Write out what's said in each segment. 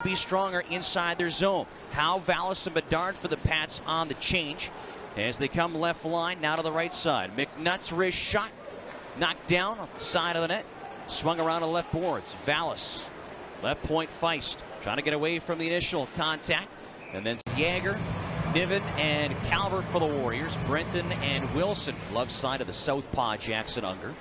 be stronger inside their zone. Howe, Vallis, and Bedard for the Pats on the change as they come left line, now to the right side. McNutt's wrist shot, knocked down off the side of the net, swung around the left boards. Vallis, left point Feist, trying to get away from the initial contact. And then Yager, Niven, and Calvert for the Warriors. Brenton and Wilson, left side of the southpaw, Jackson Unger.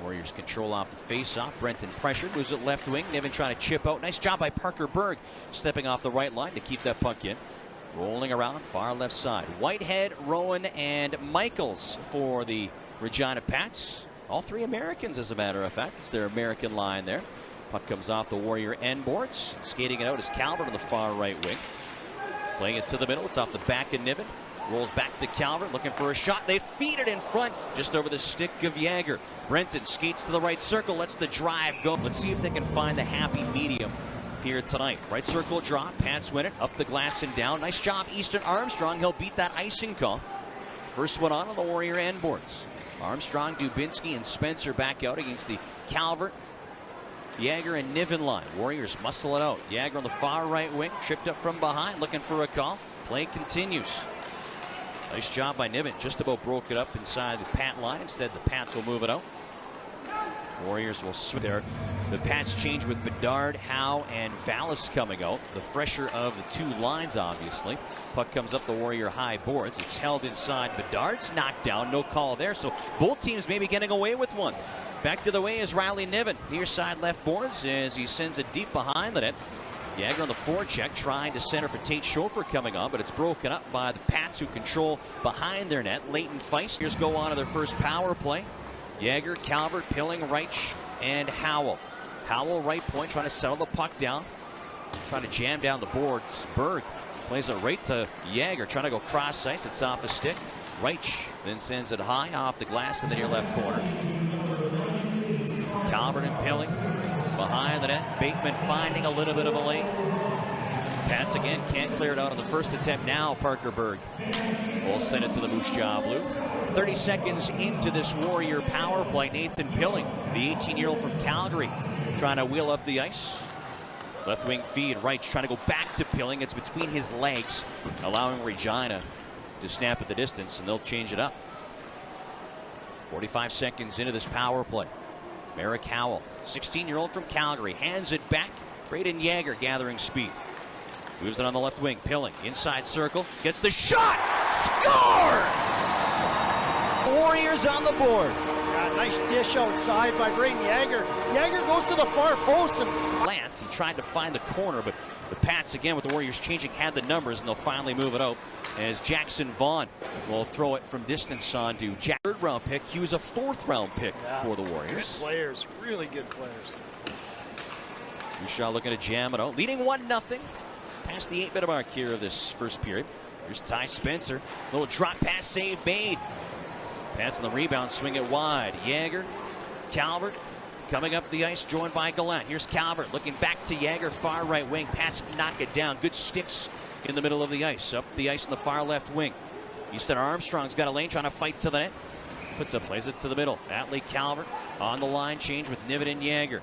Warriors control off the face-off. Brenton pressured, moves it left wing. Niven trying to chip out. Nice job by Parker Berg, stepping off the right line to keep that puck in. Rolling around, far left side. Whitehead, Rowan, and Michaels for the Regina Pats. All three Americans, as a matter of fact. It's their American line there. Puck comes off the Warrior end boards. Skating it out is Calvert on the far right wing. Playing it to the middle. It's off the back of Niven. Rolls back to Calvert, looking for a shot. They feed it in front, just over the stick of Yager. Brenton skates to the right circle, lets the drive go. Let's see if they can find the happy medium here tonight. Right circle draw, Pats win it, up the glass and down. Nice job, Easton Armstrong. He'll beat that icing call. First one on the Warrior end boards. Armstrong, Dubinsky, and Spencer back out against the Calvert, Yager, and Niven line. Warriors muscle it out. Yager on the far right wing, tripped up from behind, looking for a call. Play continues. Nice job by Niven. Just about broke it up inside the Pat line. Instead, the Pats will move it out. Warriors will switch there. The Pats change with Bedard, Howe, and Vallis coming out. The fresher of the two lines, obviously. Puck comes up the Warrior high boards. It's held inside. Bedard's knocked down. No call there. So both teams maybe getting away with one. Back to the way is Riley Niven. Near side left boards as he sends it deep behind the net. Yager on the forecheck, trying to center for Tate Schofer coming on, but it's broken up by the Pats, who control behind their net. Leighton Feist. Here's go on to their first power play. Yager, Calvert, Pilling, Reich, and Howell. Howell, right point, trying to settle the puck down. Trying to jam down the boards. Berg plays it right to Yager, trying to go cross ice. It's off a stick. Reich then sends it high off the glass in the near left corner. Calvert and Pilling behind the net. Bateman finding a little bit of a lane. Pats again can't clear it out on the first attempt. Now Parker Berg will send it to the Moose Jaw Blue. 30 seconds into this Warrior power play. Nathan Pilling, the 18-year-old from Calgary, trying to wheel up the ice. Left wing feed. Reich trying to go back to Pilling. It's between his legs, allowing Regina to snap at the distance, and they'll change it up. 45 seconds into this power play. Merrick Howell, 16-year-old from Calgary, hands it back. Brayden Yager gathering speed. Moves it on the left wing. Pilling, inside circle, gets the shot! Scores! Warriors on the board. Yeah, nice dish outside by Brayden Yager. Yager goes to the far post. Lance, he tried to find the corner, but the Pats, again with the Warriors changing, had the numbers, and they'll finally move it out as Jackson Vaughn will throw it from distance on to Jack. Third-round pick. He was a fourth-round pick for the Warriors. Good players, really good players. Bouchard looking to jam it out, leading 1-0 past the 8-minute mark here of this first period. Here's Ty Spencer, little drop pass save made. Pats on the rebound, swing it wide. Yager, Calvert coming up the ice, joined by Gallant. Here's Calvert looking back to Yager, far right wing. Pats knock it down. Good sticks in the middle of the ice. Up the ice in the far left wing. Easton Armstrong's got a lane, trying to fight to the net. Plays it to the middle. Atlee Calvert on the line change with Niven and Yager.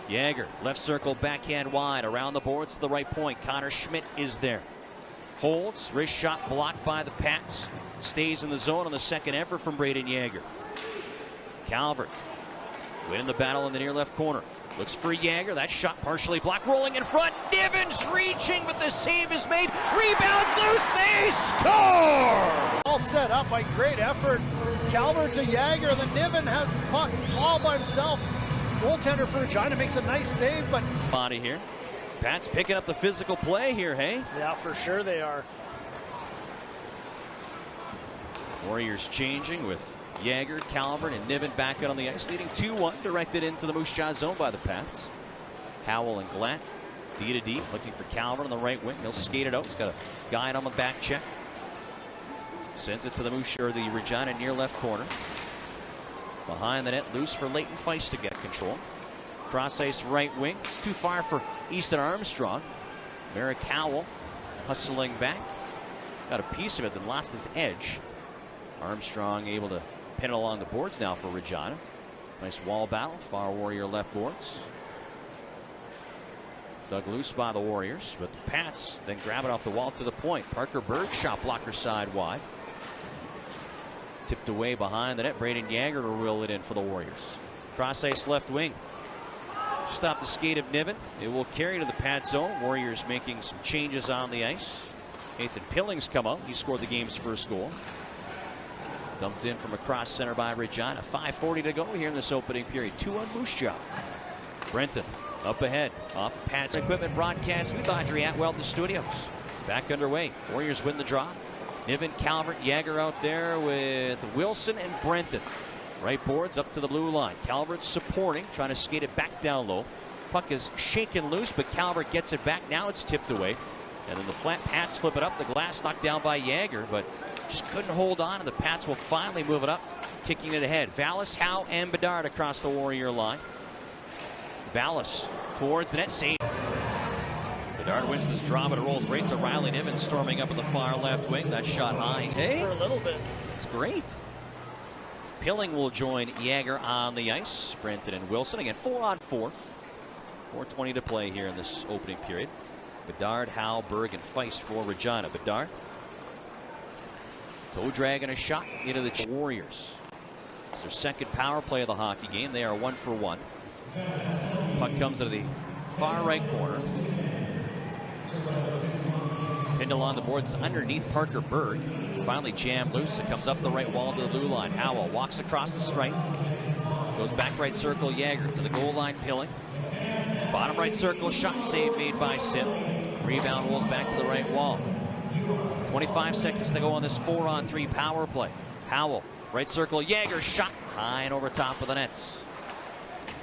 Yager, left circle, backhand wide, around the boards to the right point. Connor Schmidt is there. Holds, wrist shot blocked by the Pats. Stays in the zone on the second effort from Brayden Yager. Calvert winning the battle in the near left corner. Looks for Yager. That shot partially blocked. Rolling in front. Niven's reaching, but the save is made. Rebounds loose. They score! All set up by great effort. Calvert to Yager. The Niven has the puck all by himself. Goaltender for Regina makes a nice save, but body here. Pats picking up the physical play here, hey? Yeah, for sure they are. Warriors changing with Yager, Calvert, and Niven back out on the ice, leading 2-1, directed into the Moose Jaw zone by the Pats. Howell and Glatt, D to D, looking for Calvert on the right wing. He'll skate it out. He's got a guy on the back check. Sends it to the the Regina near left corner. Behind the net, loose for Leighton Feist to get control. Cross ice right wing. It's too far for Easton Armstrong. Merrick Howell hustling back. Got a piece of it, then lost his edge. Armstrong able to pin it along the boards now for Regina. Nice wall battle, far Warrior left boards. Dug loose by the Warriors, but the Pats then grab it off the wall to the point. Parker Berg shot blocker side wide. Tipped away behind the net. Brayden Yager to reel it in for the Warriors. Cross ice left wing. Just off the skate of Niven. It will carry to the Pat zone. Warriors making some changes on the ice. Nathan Pilling's come up. He scored the game's first goal. Dumped in from across center by Regina. 5:40 to go here in this opening period. 2-1 Moose Jaw. Brenton up ahead off Pat's equipment broadcast with Audrey Atwell at the studios. Back underway. Warriors win the draw. Niven, Calvert, Yager out there with Wilson and Brenton. Right boards up to the blue line. Calvert supporting, trying to skate it back down low. Puck is shaken loose, but Calvert gets it back. Now it's tipped away. And then the flat Pats flip it up. The glass knocked down by Yager, but just couldn't hold on. And the Pats will finally move it up, kicking it ahead. Vallis, Howe, and Bedard across the Warrior line. Vallis towards the net, save. Bedard wins this draw, but it rolls right to Riley Niven, storming up in the far left wing. That shot high. Hey, for a little bit. It's great. Pilling will join Yager on the ice. Brenton and Wilson again, 4-on-4. 4:20 to play here in this opening period. Bedard, Howe, Berg, and Feist for Regina. Bedard. Toe drag and a shot into the Warriors. It's their second power play of the hockey game. They are 1 for 1. Puck comes into the far right corner. Pinned along the boards underneath Parker Berg. Finally jammed loose. It comes up the right wall to the blue line. Howell walks across the stripe. Goes back right circle. Yager to the goal line. Pilling. Bottom right circle. Shot save made by Sim. Rebound rolls back to the right wall. 25 seconds to go on this 4-on-3 power play. Howell, right circle. Yager shot high and over top of the nets.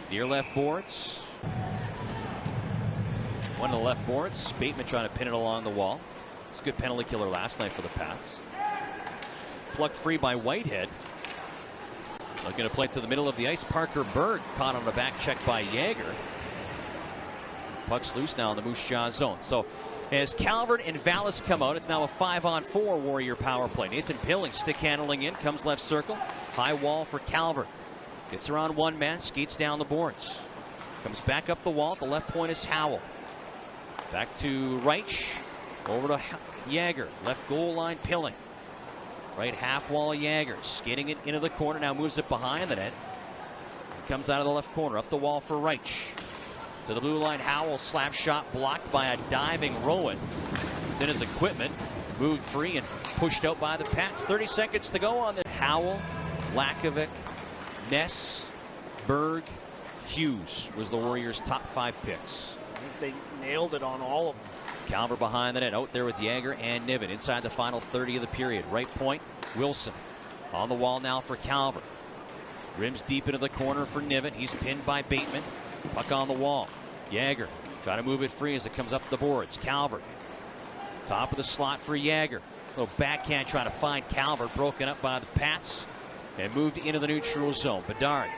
Near left boards. One of the left boards. Bateman trying to pin it along the wall. It's a good penalty killer last night for the Pats. Plucked free by Whitehead. Looking to play to the middle of the ice. Parker Berg caught on the back check by Yager. Puck's loose now in the Moose Jaw zone. So as Calvert and Vallis come out, it's now a 5-on-4 Warrior power play. Nathan Pilling stick handling in, comes left circle. High wall for Calvert. Gets around one man, skates down the boards. Comes back up the wall. At the left point is Howell. Back to Reich. Over to Yager. Left goal line, Pilling. Right half wall, Yager. Skating it into the corner. Now moves it behind the net. Comes out of the left corner. Up the wall for Reich. To the blue line, Howell. Slap shot blocked by a diving Rowan. It's in his equipment. Moved free and pushed out by the Pats. 30 seconds to go on the Howell, Lakovic, Ness, Berg, Hughes was the Warriors' top 5 picks. I think they nailed it on all of them. Calvert behind the net, out there with Yager and Niven inside the final 30 of the period. Right point, Wilson on the wall now for Calvert. Rims deep into the corner for Niven. He's pinned by Bateman. Puck on the wall. Yager trying to move it free as it comes up the boards. Calvert, top of the slot for Yager. Little backhand trying to find Calvert, broken up by the Pats and moved into the neutral zone. Bedard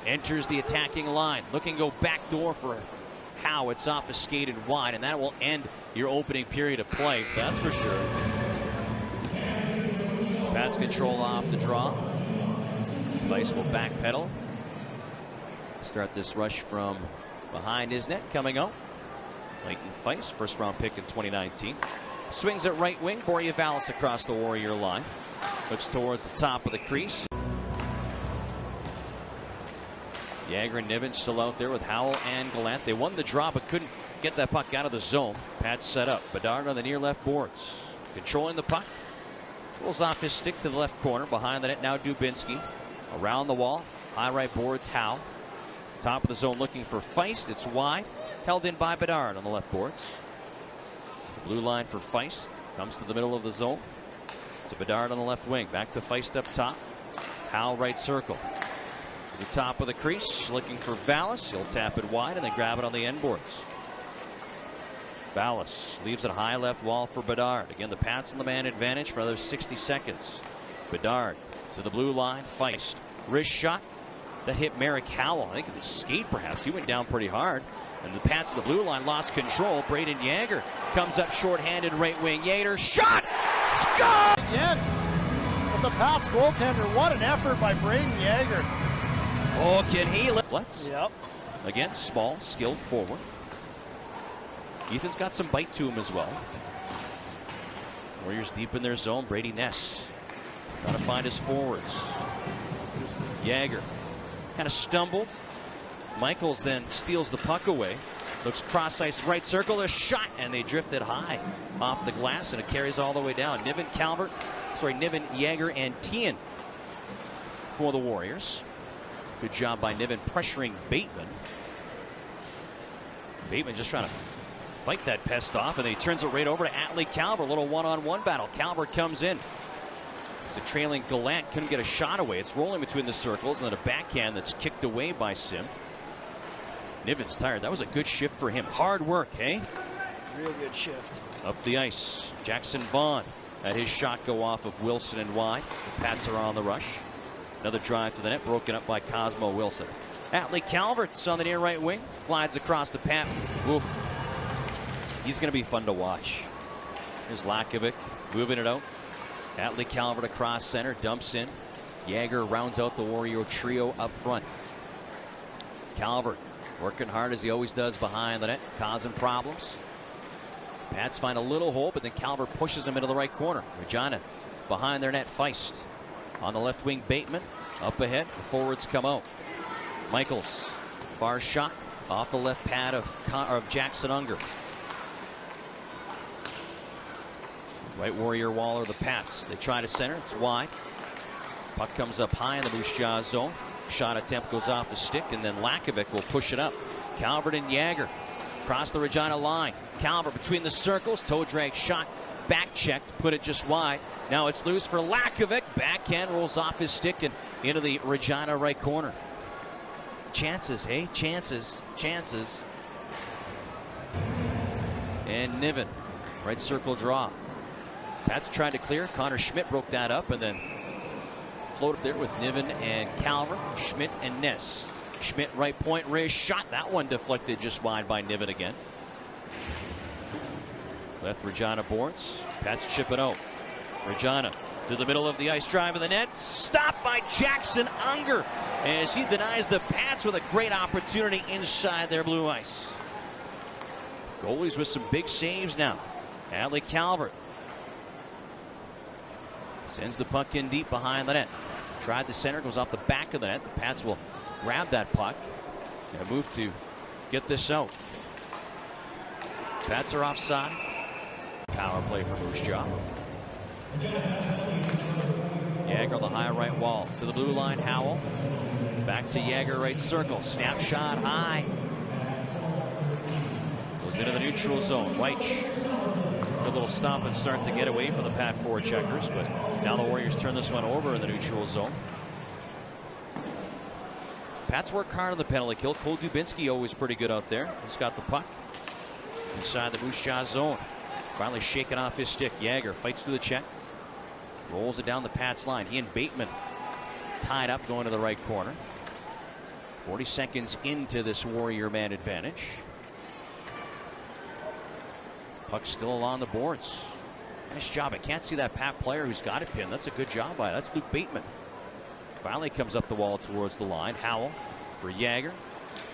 enters the attacking line, looking to go back door for Howe. It's off the skate and wide, and that will end your opening period of play, that's for sure. Pats control off the draw. Vice will backpedal. Start this rush from behind his net coming out. Leighton Feist, first round pick in 2019. Swings at right wing. Borja Vallis across the Warrior line. Looks towards the top of the crease. Yager and Niven still out there with Howell and Gallant. They won the draw but couldn't get that puck out of the zone. Pats set up. Bedard on the near left boards. Controlling the puck. Rolls off his stick to the left corner. Behind the net now Dubinsky. Around the wall. High right boards Howe. Top of the zone looking for Feist. It's wide. Held in by Bedard on the left boards. The blue line for Feist. Comes to the middle of the zone. To Bedard on the left wing. Back to Feist up top. Howe right circle. To the top of the crease. Looking for Vallis. He'll tap it wide and then grab it on the end boards. Vallis leaves it high left wall for Bedard. Again, the Pats on the man advantage for another 60 seconds. Bedard to the blue line. Feist. Wrist shot. That hit Merrick Howell. I think in the skate perhaps. He went down pretty hard. And the Pats on the blue line lost control. Brayden Yager comes up shorthanded right wing. Yager shot! Score! Again, with the Pats goaltender. What an effort by Brayden Yager. Oh, can he? Let's. Yep. Again, small, skilled forward. Ethan's got some bite to him as well. Warriors deep in their zone. Brady Ness trying to find his forwards. Yager kind of stumbled. Michaels then steals the puck away. Looks cross ice right circle. A shot, and they drifted high off the glass, and it carries all the way down. Niven, Yager, and Tien for the Warriors. Good job by Niven pressuring Bateman. Bateman just trying to fight that pest off, and he turns it right over to Atlee Calvert. A little one-on-one battle. Calvert comes in. It's a trailing Gallant, couldn't get a shot away. It's rolling between the circles, and then a backhand that's kicked away by Sim. Niven's tired. That was a good shift for him. Hard work, hey? Real good shift. Up the ice. Jackson Vaughn had his shot go off of Wilson and wide. The Pats are on the rush. Another drive to the net, broken up by Cosmo Wilson. Atlee Calvert's on the near right wing. Glides across the path. Oof. He's going to be fun to watch. Here's Lakovic moving it out. Atlee Calvert across center, dumps in. Yager rounds out the Warrior trio up front. Calvert working hard as he always does behind the net, causing problems. Pats find a little hole, but then Calvert pushes him into the right corner. Regina behind their net. Feist on the left wing. Bateman up ahead. The forwards come out. Michaels, far shot off the left pad of Jackson Unger. Right Warrior wall are the Pats. They try to center. It's wide. Puck comes up high in the Moose Jaw zone. Shot attempt goes off the stick, and then Lakovic will push it up. Calvert and Yager across the Regina line. Calvert between the circles. Toe drag shot. Back checked. Put it just wide. Now it's loose for Lakovic. Backhand rolls off his stick and into the Regina right corner. Chances, hey? Chances. Chances. And Niven. Right circle draw. Pats tried to clear. Connor Schmidt broke that up and then floated there with Niven and Calvert, Schmidt and Ness. Schmidt right point, wrist shot. That one deflected just wide by Niven again. Left Regina boards. Pats chip it out. Regina through the middle of the ice, drive of the net. Stopped by Jackson Unger as he denies the Pats with a great opportunity inside their blue ice. Goalies with some big saves now. Atlee Calvert sends the puck in deep behind the net. Tried the center, goes off the back of the net. The Pats will grab that puck and move to get this out. Pats are offside. Power play for Moose Jaw. Yager on the high right wall. To the blue line, Howell. Back to Yager, right circle. Snap shot high. Goes into the neutral zone. Weich. A little stop and start to get away from the Pat forecheckers, but now the Warriors turn this one over in the neutral zone. Pats work hard on the penalty kill. Cole Dubinsky always pretty good out there. He's got the puck inside the Moose Jaw zone. Finally shaking off his stick. Yager fights through the check. Rolls it down the Pats line. He and Bateman tied up going to the right corner. 40 seconds into this Warrior man advantage. Puck still along the boards. Nice job. I can't see that Pat player who's got it pinned. That's a good job by it. That's Luke Bateman. Finally comes up the wall towards the line. Howell for Yager.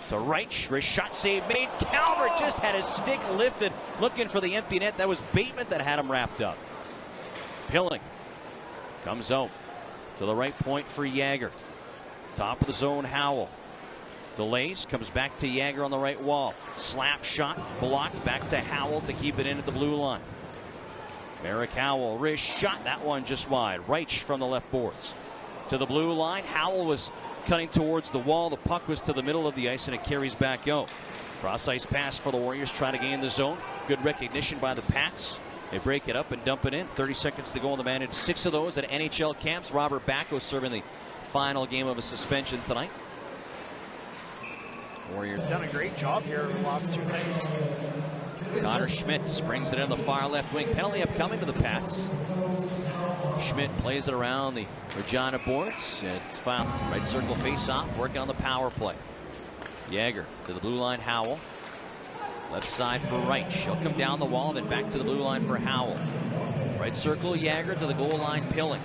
To Reich. Wrist shot save made. Calvert just had his stick lifted looking for the empty net. That was Bateman that had him wrapped up. Pilling comes out to the right point for Yager. Top of the zone, Howell. Delays, comes back to Yager on the right wall. Slap shot, blocked, back to Howell to keep it in at the blue line. Merrick Howell, wrist shot, that one just wide. Reich from the left boards. To the blue line, Howell was cutting towards the wall. The puck was to the middle of the ice and it carries back out. Cross ice pass for the Warriors, trying to gain the zone. Good recognition by the Pats. They break it up and dump it in. 30 seconds to go on the man. 6 of those at NHL camps. Robert Bacco serving the final game of a suspension tonight. Warriors done a great job here in the last 2 nights. Connor Schmidt brings it in the far left wing. Penalty upcoming to the Pats. Schmidt plays it around the Regina boards. It's found. Right circle face off, working on the power play. Yager to the blue line, Howell. Left side for Reich. He'll come down the wall, then back to the blue line for Howell. Right circle, Yager to the goal line, Pilling.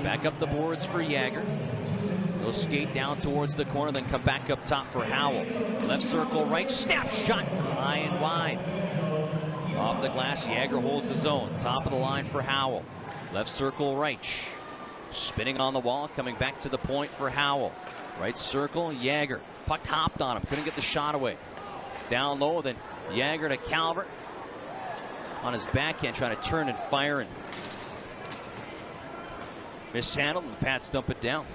Back up the boards for Yager. They'll skate down towards the corner, then come back up top for Howell. Left circle right, snap shot, high and wide. Off the glass, Yager holds the zone. Top of the line for Howell. Left circle right. Spinning on the wall, coming back to the point for Howell. Right circle, Yager. Puck hopped on him, couldn't get the shot away. Down low, then Yager to Calvert. On his backhand, trying to turn and fire, and mishandled, and the Pats dump it down.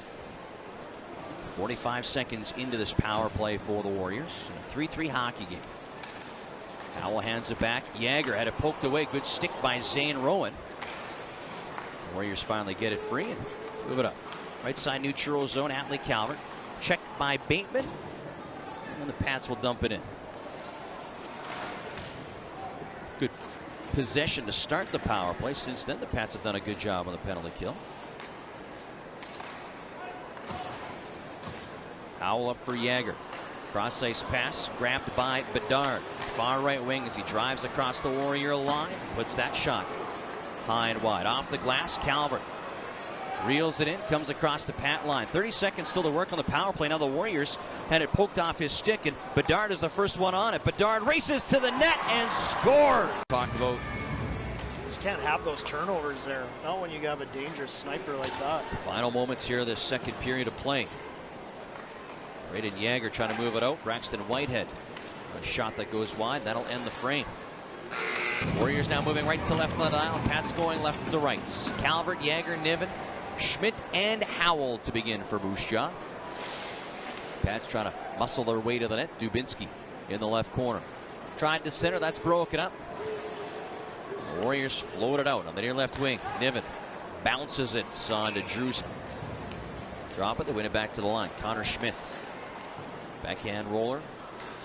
45 seconds into this power play for the Warriors. A 3-3 hockey game. Howell hands it back. Yager had it poked away. Good stick by Zane Rowan. The Warriors finally get it free and move it up. Right side neutral zone. Atlee Calvert. Checked by Bateman. And the Pats will dump it in. Good possession to start the power play. Since then, the Pats have done a good job on the penalty kill. Howell up for Yager. Cross ice pass grabbed by Bedard. Far right wing as he drives across the Warrior line. Puts that shot high and wide. Off the glass, Calvert reels it in, comes across the Pat line. 30 seconds still to work on the power play. Now the Warriors had it poked off his stick, and Bedard is the first one on it. Bedard races to the net and scores. Talked about. Just can't have those turnovers there. Not when you have a dangerous sniper like that. Final moments here of this second period of play. Brayden Yager trying to move it out. Braxton Whitehead. A shot that goes wide. That'll end the frame. Warriors now moving right to left of the aisle. Pats going left to right. Calvert, Yager, Niven, Schmidt, and Howell to begin for Moose Jaw. Pats trying to muscle their way to the net. Dubinsky in the left corner. Tried to center. That's broken up. The Warriors float it out on the near left wing. Niven bounces it on to Drew. Drop it. They win it back to the line. Connor Schmidt. Backhand roller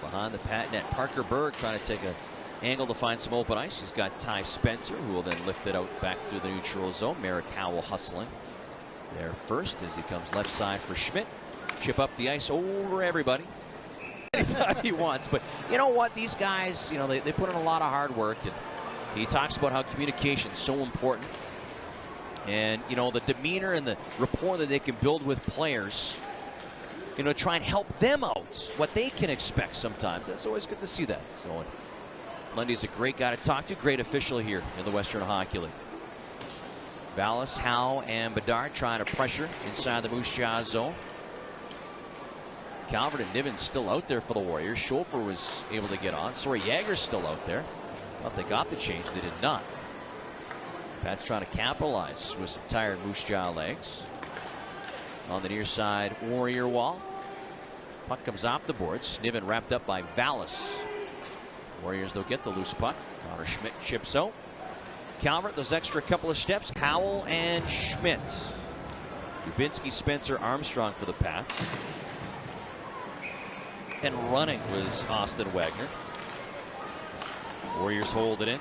behind the Pat net. Parker Berg trying to take an angle to find some open ice. He's got Ty Spencer, who will then lift it out back through the neutral zone. Merrick Howell hustling there first as he comes left side for Schmidt. Chip up the ice over everybody. Anytime he wants. But you know what? These guys, you know, they put in a lot of hard work. And he talks about how communication is so important. And, you know, the demeanor and the rapport that they can build with players, you know, try and help them out, what they can expect sometimes. That's always good to see that. So Lundy's a great guy to talk to, great official here in the Western Hockey League. Vallis, Howe, and Bedard trying to pressure inside the Moose Jaw zone. Calvert and Niven still out there for the Warriors. Schofer was able to get on. Sorry, Yager's still out there. Thought they got the change. They did not. Pat's trying to capitalize with some tired Moose Jaw legs. On the near side Warrior wall. Puck comes off the boards. Niven wrapped up by Vallis. Warriors, they'll get the loose puck. Connor Schmidt chips out. Calvert, those extra couple of steps. Howell and Schmidt. Dubinsky, Spencer, Armstrong for the Pats. And running was Austin Wagner. Warriors hold it in.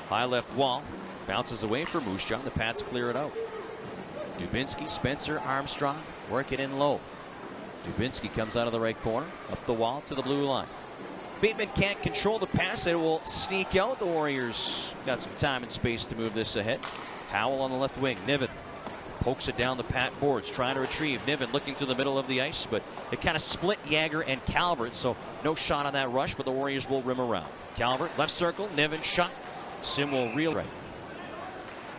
High left wall. Bounces away for Moose Jaw. The Pats clear it out. Dubinsky, Spencer, Armstrong work it in low. Dubinsky comes out of the right corner. Up the wall to the blue line. Bateman can't control the pass. It will sneak out. The Warriors got some time and space to move this ahead. Howell on the left wing. Niven pokes it down the Pat boards, trying to retrieve. Niven looking to the middle of the ice, but it kind of split Yager and Calvert, so no shot on that rush, but the Warriors will rim around. Calvert, left circle. Niven shot. Sim will reel right.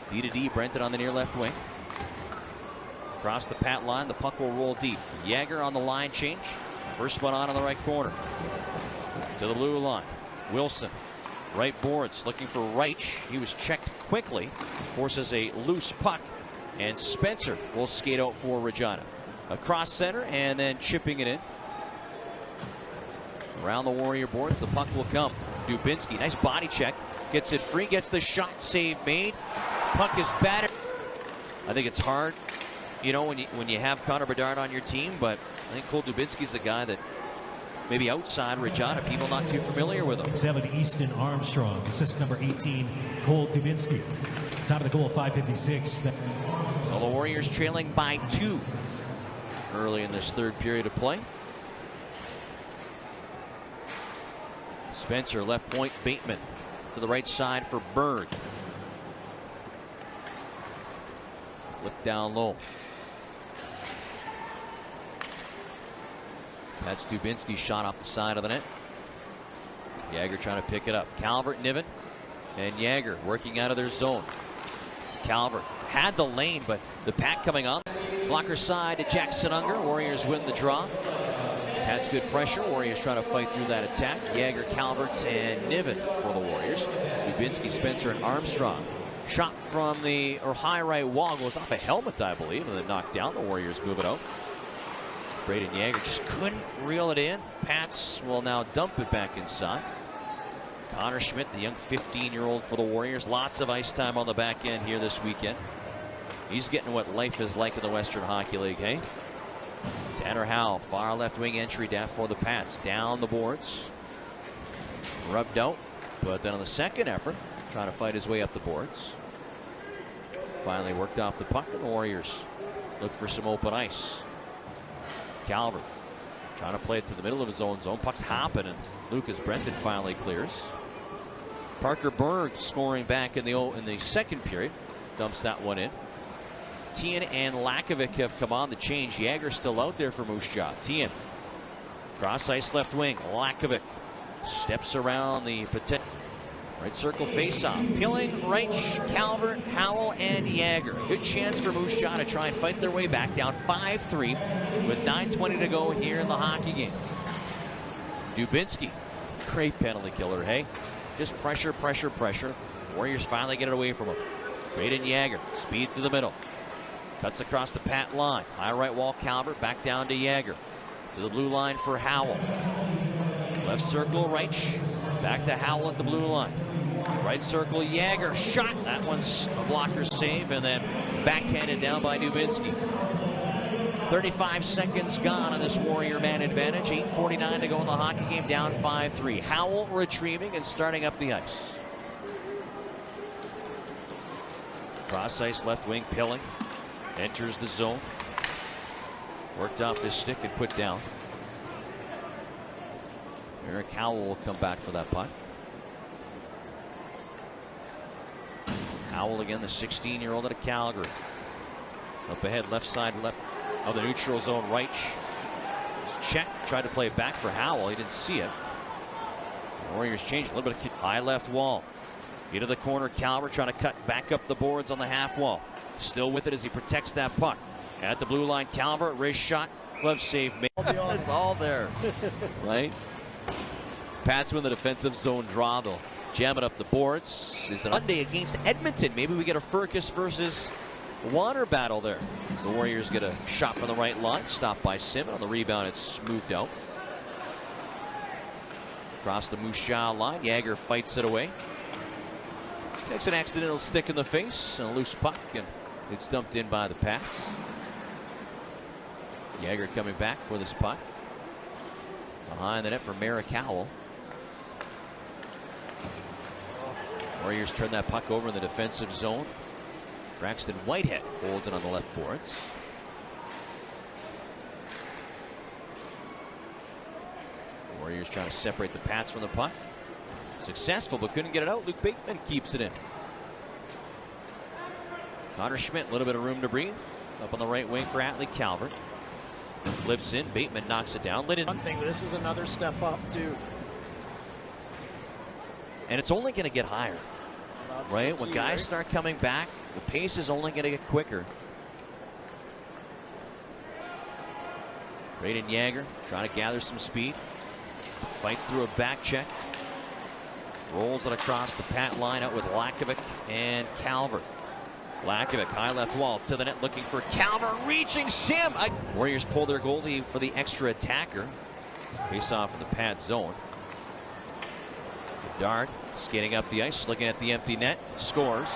D to D, Brenton on the near left wing. Across the Pat line, the puck will roll deep. Yager on the line change. First one on the right corner. To the blue line. Wilson, right boards, looking for Reich. He was checked quickly. Forces a loose puck. And Spencer will skate out for Regina. Across center and then chipping it in. Around the Warrior boards, the puck will come. Dubinsky, nice body check. Gets it free, gets the shot save made. Puck is battered. I think it's hard, you know, when you have Connor Bedard on your team, but I think Cole Dubinsky's the guy that maybe outside Regina, people not too familiar with him. 7, Easton Armstrong. Assist number 18, Cole Dubinsky. Top of the goal, 5:56. So the Warriors trailing by 2 early in this third period of play. Spencer, left point, Bateman to the right side for Berg. Flip down low. That's Dubinsky's shot off the side of the net. Yager trying to pick it up. Calvert, Niven, and Yager working out of their zone. Calvert had the lane, but the pack coming on. Blocker side to Jackson Unger. Warriors win the draw. That's good pressure. Warriors trying to fight through that attack. Yager, Calvert, and Niven for the Warriors. Dubinsky, Spencer, and Armstrong. Shot from the high right wall, goes off a helmet, I believe, and then knocked down. The Warriors move it out. Brayden Yager just couldn't reel it in. Pats will now dump it back inside. Connor Schmidt, the young 15-year-old for the Warriors. Lots of ice time on the back end here this weekend. He's getting what life is like in the Western Hockey League, hey? Tanner Howell, far left wing entry down for the Pats. Down the boards. Rubbed out, but then on the second effort, trying to fight his way up the boards. Finally worked off the puck, and the Warriors look for some open ice. Calvert trying to play it to the middle of his own zone. Puck's hopping, and Lucas Brenton finally clears. Parker Berg scoring back in the second period. Dumps that one in. Tien and Lakovic have come on the change. Yager still out there for Moose Jaw. Tien. Cross ice left wing. Lakovic steps around the potential. Right circle face-off. Pilling, Reich, Calvert, Howell, and Yager. Good chance for Moose Jaw to try and fight their way back, down 5-3 with 9:20 to go here in the hockey game. Dubinsky, great penalty killer, hey? Just pressure, pressure, pressure. Warriors finally get it away from him. Brayden Yager, speed to the middle. Cuts across the Pat line. High right wall, Calvert, back down to Yager. To the blue line for Howell. Left circle, Reich. Back to Howell at the blue line. Right circle, Yager, shot. That one's a blocker save, and then backhanded down by Dubinsky. 35 seconds gone on this Warrior man advantage. 8:49 to go in the hockey game, down 5-3. Howell retrieving and starting up the ice. Cross ice left wing, Pilling. Enters the zone. Worked off his stick and put down. Eric Howell will come back for that puck. Howell again, the 16-year-old out of Calgary. Up ahead, left side, left of the neutral zone, Reich. Check, tried to play it back for Howell. He didn't see it. The Warriors changed a little bit of high left wall. Into the corner, Calvert trying to cut back up the boards on the half wall. Still with it as he protects that puck. At the blue line, Calvert, wrist shot, glove save. It's all there, right? Pats win the defensive zone draw. They'll jam it up the boards. It's an Monday against Edmonton. Maybe we get a Furcus versus Water battle there. As the Warriors get a shot from the right line. Stopped by Simon. On the rebound, it's moved out. Across the Moose Jaw line. Yager fights it away. Takes an accidental stick in the face and a loose puck, and it's dumped in by the Pats. Yager coming back for this puck. Behind the net for Merrick Howell. Warriors turn that puck over in the defensive zone. Braxton Whitehead holds it on the left boards. Warriors trying to separate the Pats from the puck. Successful, but couldn't get it out. Luke Bateman keeps it in. Connor Schmidt, a little bit of room to breathe. Up on the right wing for Atlee Calvert. Flips in. Bateman knocks it down. One thing, this is another step up too. And it's only going to get higher. That's right? the When key, guys right? start coming back, the pace is only going to get quicker. Brayden Yager trying to gather some speed. Fights through a back check. Rolls it across the Pat line out with Lakovic and Calvert. Lakovic, high left wall to the net looking for Calvert, reaching Sim. Warriors pull their goalie for the extra attacker. Face off in the Pat zone. Bedard skating up the ice, looking at the empty net, scores.